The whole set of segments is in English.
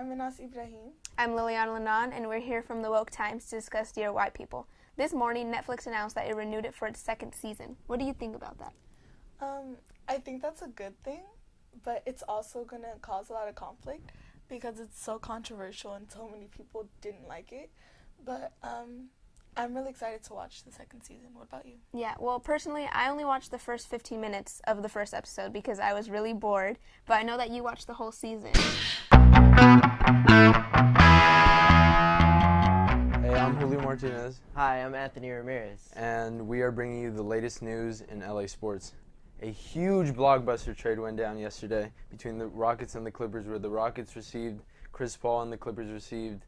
I'm Minas Ibrahim. I'm Liliana Lanan, and we're here from the Woke Times to discuss Dear White People. This morning, Netflix announced that it renewed it for its second season. What do you think about that? I think that's a good thing, but it's also going to cause a lot of conflict because it's so controversial and so many people didn't like it. But I'm really excited to watch the second season. What about you? Yeah, well, personally, I only watched the first 15 minutes of the first episode because I was really bored, but I know that you watched the whole season. Hey, I'm Julio Martinez. Hi, I'm Anthony Ramirez. And we are bringing you the latest news in LA sports. A huge blockbuster trade went down yesterday between the Rockets and the Clippers, where the Rockets received Chris Paul and the Clippers received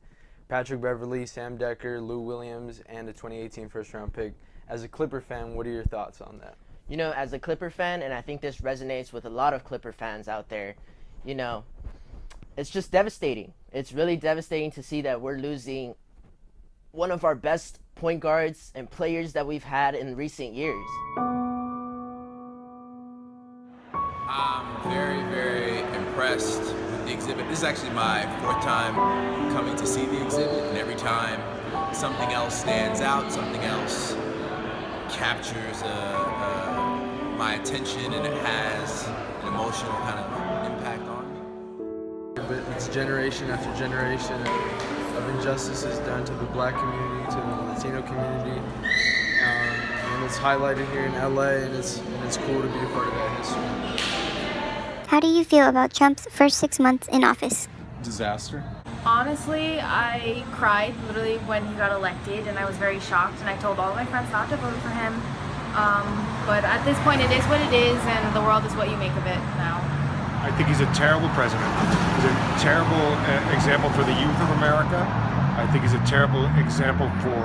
Patrick Beverley, Sam Dekker, Lou Williams, and a 2018 first-round pick. As a Clipper fan, what are your thoughts on that? You know, as a Clipper fan, and I think this resonates with a lot of Clipper fans out there, you know, it's just devastating. It's really devastating to see that we're losing one of our best point guards and players that we've had in recent years. I'm very, very impressed with the exhibit. This is actually my fourth time coming to see the exhibit, and every time something else stands out, something else captures my attention, and it has an emotional kind of impact on me. But it's generation after generation of injustices done to the Black community, to the Latino community, and it's highlighted here in LA, and it's cool to be a part of that history. How do you feel about Trump's first 6 months in office? Disaster. Honestly, I cried literally when he got elected, and I was very shocked, and I told all of my friends not to vote for him. But at this point, it is what it is, and the world is what you make of it now. I think he's a terrible president. He's a terrible example for the youth of America. I think he's a terrible example for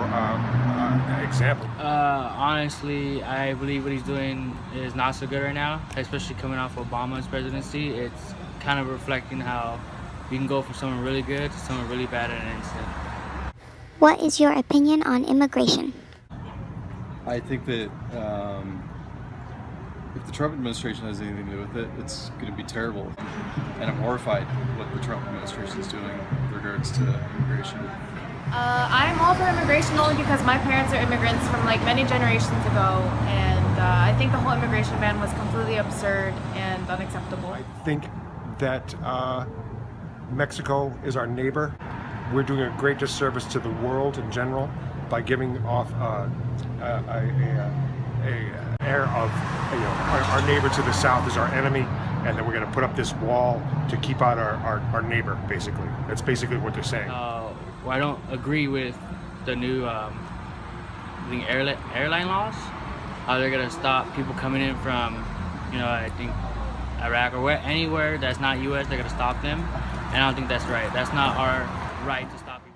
Honestly, I believe what he's doing is not so good right now, especially coming off Obama's presidency. It's kind of reflecting how you can go from someone really good to someone really bad in an instant. What is your opinion on immigration? I think that if the Trump administration has anything to do with it, it's going to be terrible. And I'm horrified what the Trump administration is doing with regards to immigration. I'm all for immigration only because my parents are immigrants from like many generations ago, and I think the whole immigration ban was completely absurd and unacceptable. I think that Mexico is our neighbor. We're doing a great disservice to the world in general by giving off air of our neighbor to the south is our enemy, and then we're going to put up this wall to keep out our neighbor, basically. That's basically what they're saying. I don't agree with the new airline laws. How they're going to stop people coming in from, I think Iraq or anywhere that's not U.S., they're going to stop them. And I don't think that's right. That's not our right to stop people.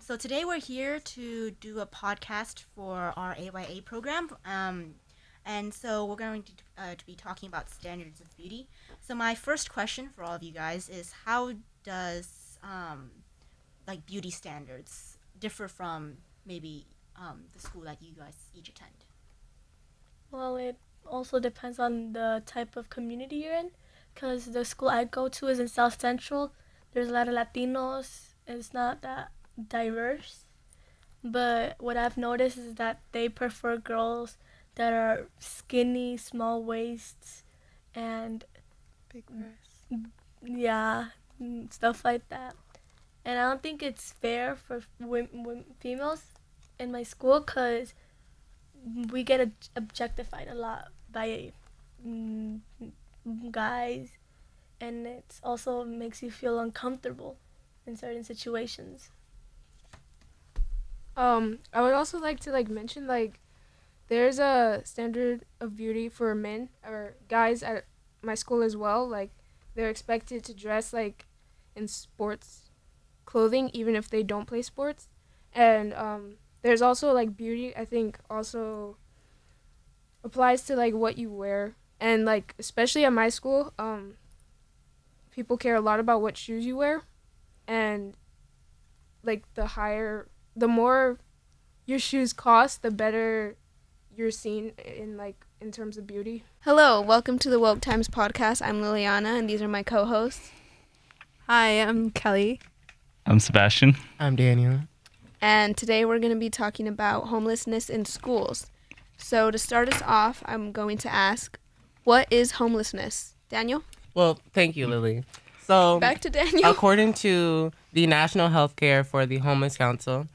So today we're here to do a podcast for our AYA program, and so we're going to be talking about standards of beauty. So my first question for all of you guys is, how does beauty standards differ from maybe the school that you guys each attend? Well, it also depends on the type of community you're in, because the school I go to is in South Central. There's a lot of Latinos. It's not that diverse, but what I've noticed is that they prefer girls that are skinny, small waists, and big breasts. Yeah, stuff like that. And I don't think it's fair for females in my school, because we get objectified a lot by guys, and it also makes you feel uncomfortable in certain situations. I would also like to mention there's a standard of beauty for men or guys at my school as well. They're expected to dress in sports clothing even if they don't play sports. And there's also beauty, I think, also applies to what you wear. And especially at my school, people care a lot about what shoes you wear. And the more your shoes cost, the better you're seen in terms of beauty. Hello, welcome to the Woke Times podcast. I'm Liliana, and these are my co-hosts. Hi, I'm Kelly. I'm Sebastian. I'm Daniel. And today we're going to be talking about homelessness in schools. So to start us off, I'm going to ask, what is homelessness? Daniel? Well, thank you, Lily. So, back to Daniel. According to the National Healthcare for the Homeless Council,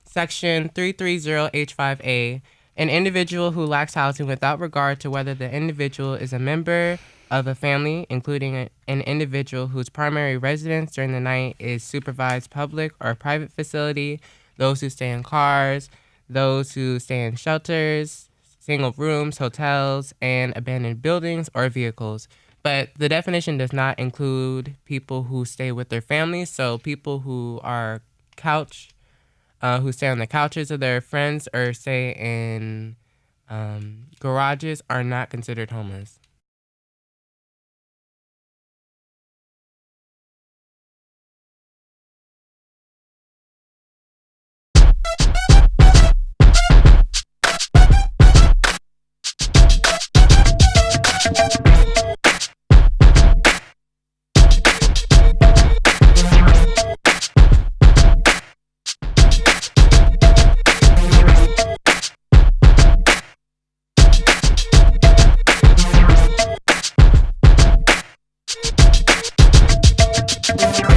Section 330H5A, an individual who lacks housing without regard to whether the individual is a member of a family, including an individual whose primary residence during the night is supervised public or private facility, those who stay in cars, those who stay in shelters, single rooms, hotels, and abandoned buildings or vehicles. But the definition does not include people who stay with their families, so people who are who stay on the couches of their friends or stay in garages are not considered homeless. Thank you.